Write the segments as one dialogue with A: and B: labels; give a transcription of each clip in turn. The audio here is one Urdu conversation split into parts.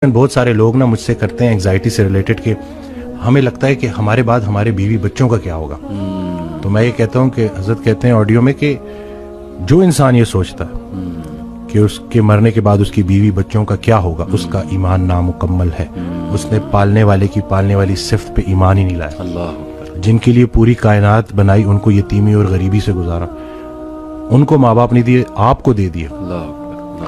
A: بہت سارے لوگ نا مجھ سے کرتے ہیں انگزائٹی سے ریلیٹڈ کہ ہمیں لگتا ہے کہ ہمارے بعد ہمارے بیوی بچوں کا کیا ہوگا. تو میں یہ کہتا ہوں کہ حضرت کہتے ہیں آڈیو میں کہ جو انسان یہ سوچتا ہے کہ اس کے مرنے کے بعد اس کی بیوی بچوں کا کیا ہوگا, اس کا ایمان نامکمل ہے. اس نے پالنے والے کی پالنے والی صفت پہ ایمان ہی نہیں لایا. جن کے لیے پوری کائنات بنائی ان کو یتیمی اور غریبی سے گزارا, ان کو ماں باپ نہیں دیے, آپ کو دے دیے.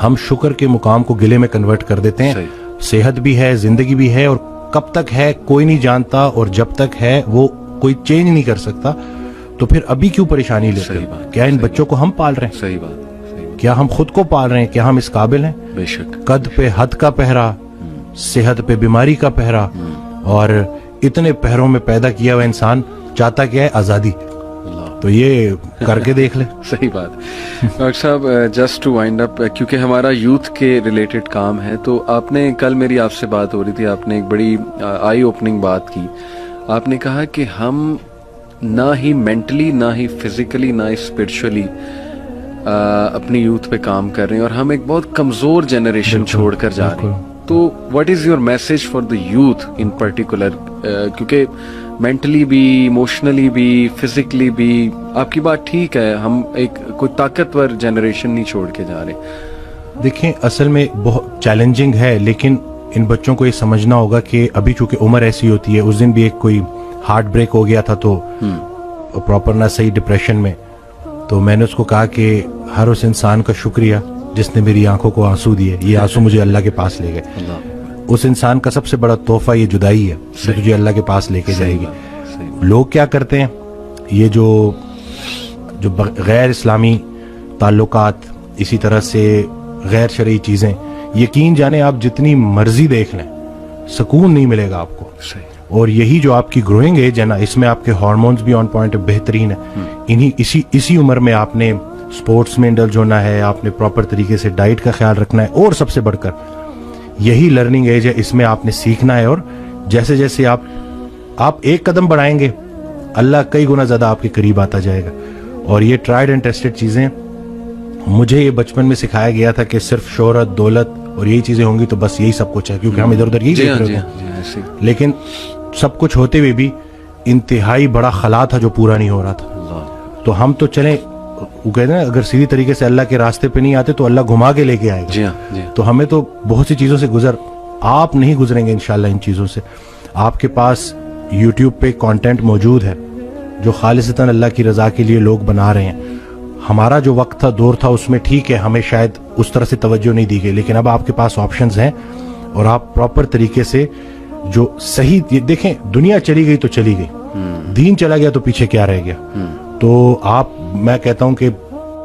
A: ہم شکر کے مقام کو گلے میں کنورٹ کر دیتے ہیں. صحت بھی ہے, زندگی بھی ہے, اور کب تک ہے کوئی نہیں جانتا, اور جب تک ہے وہ کوئی چینج نہیں کر سکتا. تو پھر ابھی کیوں پریشانی لیتے ہیں؟ کیا ان بچوں کو ہم پال رہے ہیں؟
B: صحیح بات.
A: کیا ہم خود کو پال رہے ہیں؟ کیا ہم اس قابل ہیں؟
B: بے شک.
A: قد پہ حد کا پہرا, صحت پہ بیماری کا پہرا, اور اتنے پہروں میں پیدا کیا ہوا انسان چاہتا کیا ہے؟ آزادی. تو یہ کر کے دیکھ لیں.
B: صحیح بات. ڈاکٹر صاحب, جسٹ ٹو وائنڈ اپ, کیونکہ ہمارا یوتھ کے ریلیٹڈ کام ہے, تو آپ نے کل میری آپ سے بات ہو رہی تھی, آپ نے ایک بڑی آئی اوپننگ بات کی. آپ نے کہا کہ ہم نہ ہی مینٹلی, نہ ہی فزیکلی, نہ ہی اسپرچولی اپنی یوتھ پہ کام کر رہے ہیں, اور ہم ایک بہت کمزور جنریشن چھوڑ کر جا رہے ہیں. تو what is your message for the youth in particular, کیونکہ مینٹلی بھی, ایموشنلی بھی, فزیکلی بھی, آپ کی بات ٹھیک ہے, ہم ایک کوئی طاقتور جنریشن نہیں چھوڑ کے جا رہے.
A: دیکھیں اصل میں بہت چیلنجنگ ہے, لیکن ان بچوں کو یہ سمجھنا ہوگا کہ ابھی چونکہ عمر ایسی ہوتی ہے. اس دن بھی ایک کوئی ہارٹ بریک ہو گیا تھا, تو پراپر نہ صحیح ڈپریشن میں, تو میں نے اس کو کہا کہ ہر اس انسان کا شکریہ جس نے میری آنکھوں کو آنسو دیے. یہ آنسو مجھے اللہ کے پاس لے گئے. اس انسان کا سب سے بڑا تحفہ یہ جدائی ہے جو تجھے اللہ کے پاس لے کے جائے گی. لوگ کیا کرتے ہیں, یہ جو غیر اسلامی تعلقات, اسی طرح سے غیر شرعی چیزیں, یقین جانے آپ جتنی مرضی دیکھ لیں سکون نہیں ملے گا آپ کو. اور یہی جو آپ کی گروئنگ ایج ہے نا, اس میں آپ کے ہارمونز بھی آن پوائنٹ بہترین ہے. اسی عمر میں آپ نے سپورٹس میں انڈلج ہونا ہے, آپ نے پراپر طریقے سے ڈائٹ کا خیال رکھنا ہے, اور سب سے بڑھ کر یہی لرننگ ایج ہے, اس میں آپ نے سیکھنا ہے. اور جیسے جیسے آپ ایک قدم بڑھائیں گے, اللہ کئی گنا زیادہ آپ کے قریب آتا جائے گا. اور یہ ٹرائیڈ اینڈ ٹیسٹڈ چیزیں, مجھے یہ بچپن میں سکھایا گیا تھا کہ صرف شہرت, دولت اور یہی چیزیں ہوں گی تو بس یہی سب کچھ ہے, کیونکہ ہم ادھر ادھر یہی دیکھ رہے ہیں. لیکن سب کچھ ہوتے ہوئے بھی انتہائی بڑا خلا تھا جو پورا نہیں ہو رہا تھا. تو ہم تو چلیں, وہ کہتے ہیں اگر سیدھی طریقے سے اللہ کے راستے پہ نہیں آتے تو اللہ گھما کے لے کے آئے گا. تو ہمیں تو بہت سی چیزوں سے آپ نہیں گزریں گے انشاءاللہ ان چیزوں سے. آپ کے پاس یوٹیوب پہ کانٹینٹ موجود ہے جو خالصتاً اللہ کی رضا کے لیے لوگ بنا رہے ہیں. ہمارا جو وقت تھا, دور تھا, اس میں ٹھیک ہے ہمیں شاید اس طرح سے توجہ نہیں دی گئی, لیکن اب آپ کے پاس آپشنز ہیں, اور آپ پراپر طریقے سے جو صحیح, دیکھیں دنیا چلی گئی تو چلی گئی, دین چلا گیا تو پیچھے کیا رہ گیا. تو میں کہتا ہوں کہ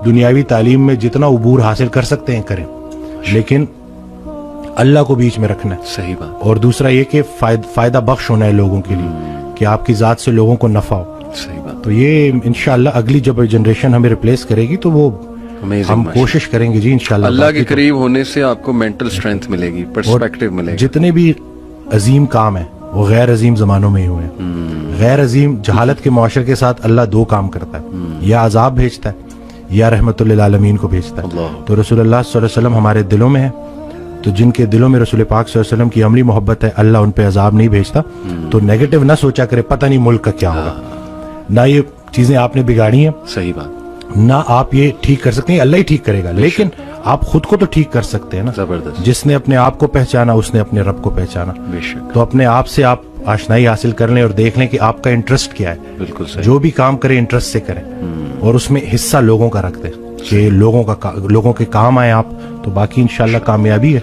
A: دنیاوی تعلیم میں جتنا عبور حاصل کر سکتے ہیں کریں, لیکن اللہ کو بیچ میں رکھنا ہے.
B: صحیح بات. اور
A: دوسرا یہ کہ فائدہ بخش ہونا ہے لوگوں کے لیے, کہ آپ کی ذات سے لوگوں کو نفع ہو.
B: صحیح بات.
A: تو یہ انشاءاللہ اگلی جب جنریشن ہمیں ریپلیس کرے گی تو وہ ہم کوشش کریں گے جی انشاءاللہ.
B: اللہ کے قریب ہونے سے آپ کو مینٹل اسٹرینتھ ملے گی, پرسپیکٹیو ملے گا.
A: جتنے بھی عظیم کام ہیں وہ غیر عظیم زمانوں میں ہی ہوئے ہیں. غیر عظیم جہالت کے معاشرے کے ساتھ اللہ دو کام کرتا ہے, یا عذاب بھیجتا ہے یا رحمت للعالمین کو بھیجتا ہے. تو رسول اللہ صلی اللہ علیہ وسلم ہمارے دلوں میں ہے, تو جن کے دلوں میں رسول پاک صلی اللہ علیہ وسلم کی عملی محبت ہے, اللہ ان پہ عذاب نہیں بھیجتا. تو نیگیٹو نہ سوچا کرے پتہ نہیں ملک کا کیا ہوگا, نہ یہ چیزیں آپ نے بگاڑی ہیں.
B: صحیح بات.
A: نہ آپ یہ ٹھیک کر سکتے ہیں, اللہ ہی ٹھیک کرے گا, لیکن آپ خود کو تو ٹھیک کر سکتے ہیں نا.
B: زبردست.
A: جس نے اپنے آپ کو پہچانا اس نے اپنے رب کو پہچانا. تو اپنے آپ سے آپ آشنائی حاصل کر لیں اور دیکھ لیں کہ آپ کا انٹرسٹ کیا ہے.
B: بالکل صحیح.
A: جو بھی کام کریں انٹرسٹ سے کریں, اور اس میں حصہ لوگوں کا رکھ دیں کہ لوگوں کے کام آئے آپ, تو باقی انشاءاللہ کامیابی ہے.